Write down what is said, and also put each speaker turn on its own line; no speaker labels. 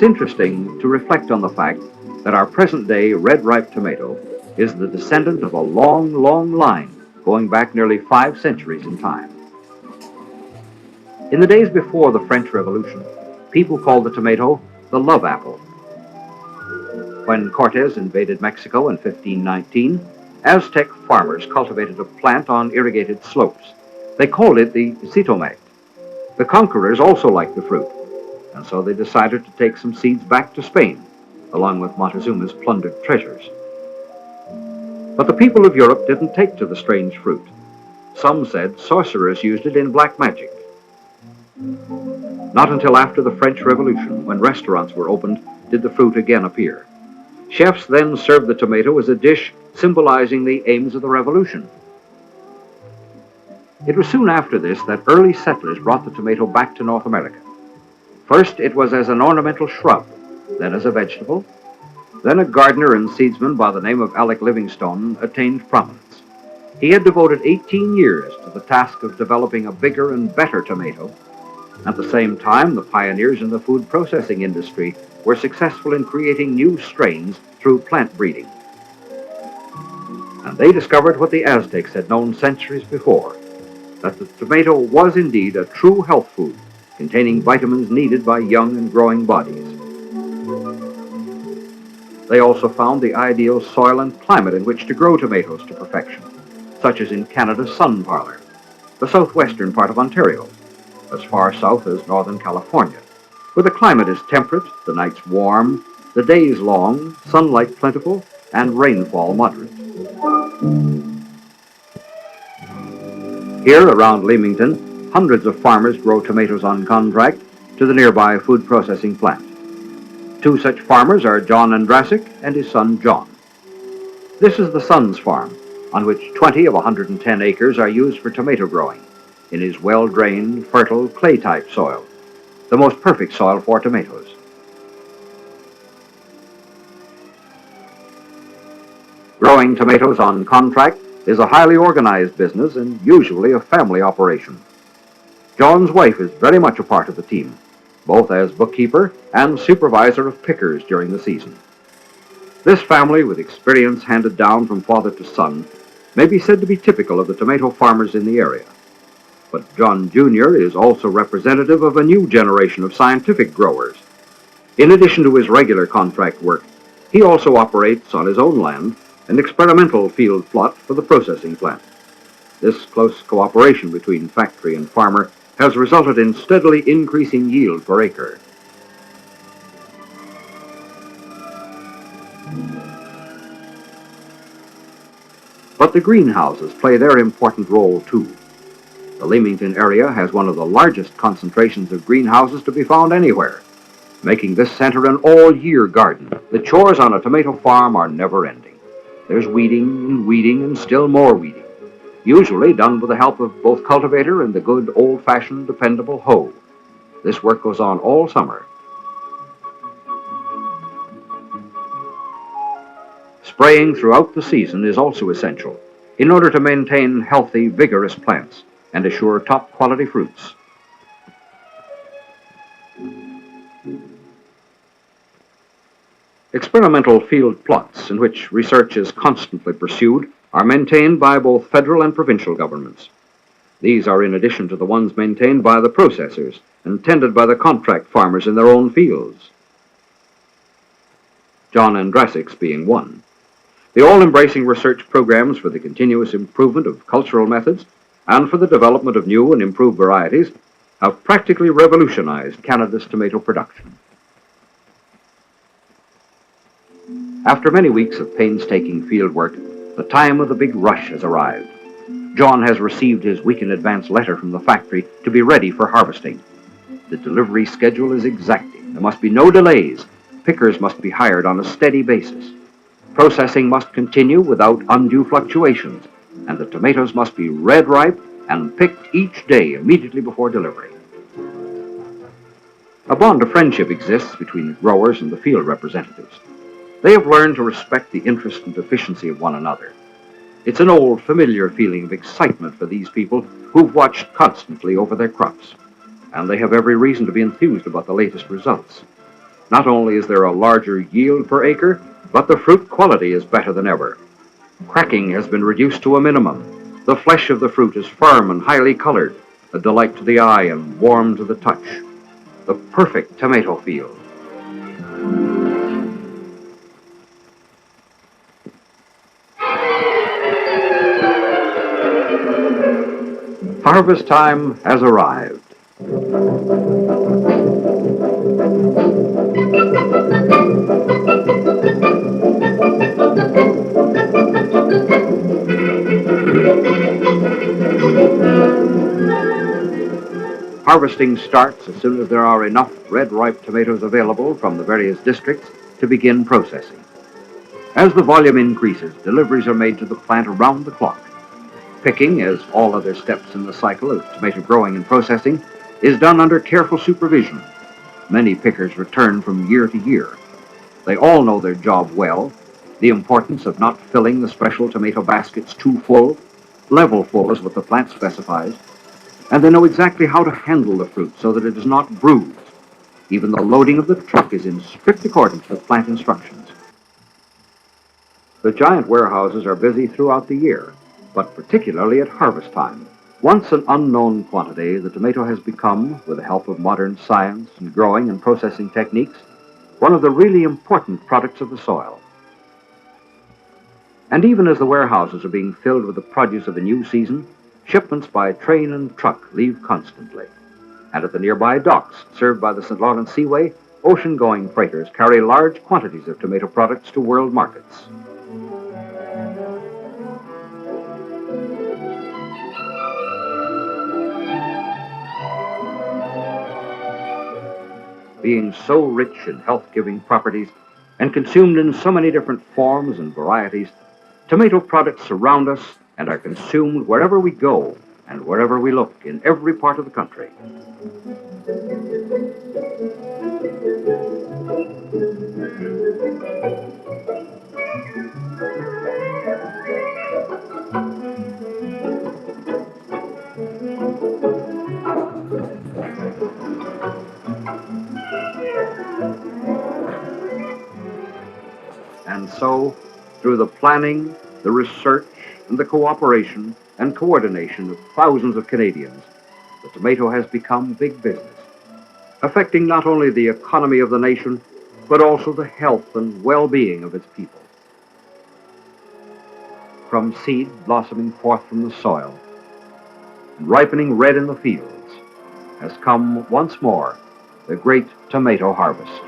It's interesting to reflect on the fact that our present-day red-ripe tomato is the descendant of a long, long line going back nearly 5 centuries in time. In the days before the French Revolution, people called the tomato the love apple. When Cortes invaded Mexico in 1519, Aztec farmers cultivated a plant on irrigated slopes. They called it the sitomac. The conquerors also liked the fruit, and so they decided to take some seeds back to Spain, along with Montezuma's plundered treasures. But the people of Europe didn't take to the strange fruit. Some said sorcerers used it in black magic. Not until after the French Revolution, when restaurants were opened, did the fruit again appear. Chefs then served the tomato as a dish symbolizing the aims of the revolution. It was soon after this that early settlers brought the tomato back to North America. First, it was as an ornamental shrub, then as a vegetable. Then a gardener and seedsman by the name of Alec Livingstone attained prominence. He had devoted 18 years to the task of developing a bigger and better tomato. At the same time, the pioneers in the food processing industry were successful in creating new strains through plant breeding. And they discovered what the Aztecs had known centuries before, that the tomato was indeed a true health food, containing vitamins needed by young and growing bodies. They also found the ideal soil and climate in which to grow tomatoes to perfection, such as in Canada's Sun Parlor, the southwestern part of Ontario, as far south as northern California, where the climate is temperate, the nights warm, the days long, sunlight plentiful, and rainfall moderate. Here around Leamington, hundreds of farmers grow tomatoes on contract to the nearby food processing plant. 2 such farmers are John Andrasic and his son John. This is the son's farm, on which 20 of 110 acres are used for tomato growing, in his well-drained, fertile, clay-type soil, the most perfect soil for tomatoes. Growing tomatoes on contract is a highly organized business and usually a family operation. John's wife is very much a part of the team, both as bookkeeper and supervisor of pickers during the season. This family, with experience handed down from father to son, may be said to be typical of the tomato farmers in the area. But John Jr. is also representative of a new generation of scientific growers. In addition to his regular contract work, he also operates on his own land an experimental field plot for the processing plant. This close cooperation between factory and farmer has resulted in steadily increasing yield per acre. But the greenhouses play their important role too. The Leamington area has one of the largest concentrations of greenhouses to be found anywhere, making this center an all-year garden. The chores on a tomato farm are never-ending. There's weeding and still more weeding, usually done with the help of both cultivator and the good old-fashioned dependable hoe. This work goes on all summer. Spraying throughout the season is also essential in order to maintain healthy, vigorous plants and assure top-quality fruits. Experimental field plots in which research is constantly pursued are maintained by both federal and provincial governments. These are in addition to the ones maintained by the processors and tended by the contract farmers in their own fields, John Andrasic's being one. The all-embracing research programs for the continuous improvement of cultural methods and for the development of new and improved varieties have practically revolutionized Canada's tomato production. After many weeks of painstaking field work, the time of the big rush has arrived. John has received his week-in-advance letter from the factory to be ready for harvesting. The delivery schedule is exacting. There must be no delays. Pickers must be hired on a steady basis. Processing must continue without undue fluctuations, and the tomatoes must be red ripe and picked each day immediately before delivery. A bond of friendship exists between the growers and the field representatives. They have learned to respect the interest and efficiency of one another. It's an old, familiar feeling of excitement for these people who've watched constantly over their crops, and they have every reason to be enthused about the latest results. Not only is there a larger yield per acre, but the fruit quality is better than ever. Cracking has been reduced to a minimum. The flesh of the fruit is firm and highly colored, a delight to the eye and warm to the touch. The perfect tomato field. Harvest time has arrived. Harvesting starts as soon as there are enough red ripe tomatoes available from the various districts to begin processing. As the volume increases, deliveries are made to the plant around the clock. Picking, as all other steps in the cycle of tomato growing and processing, is done under careful supervision. Many pickers return from year to year. They all know their job well, the importance of not filling the special tomato baskets too full, level full is what the plant specifies, and they know exactly how to handle the fruit so that it is not bruised. Even the loading of the truck is in strict accordance with plant instructions. The giant warehouses are busy throughout the year, but particularly at harvest time. Once an unknown quantity, the tomato has become, with the help of modern science and growing and processing techniques, one of the really important products of the soil. And even as the warehouses are being filled with the produce of the new season, shipments by train and truck leave constantly. And at the nearby docks, served by the St. Lawrence Seaway, ocean-going freighters carry large quantities of tomato products to world markets. Being so rich in health-giving properties and consumed in so many different forms and varieties, tomato products surround us and are consumed wherever we go and wherever we look in every part of the country. And so, through the planning, the research, and the cooperation and coordination of thousands of Canadians, the tomato has become big business, affecting not only the economy of the nation, but also the health and well-being of its people. From seed blossoming forth from the soil and ripening red in the fields has come once more the great tomato harvest.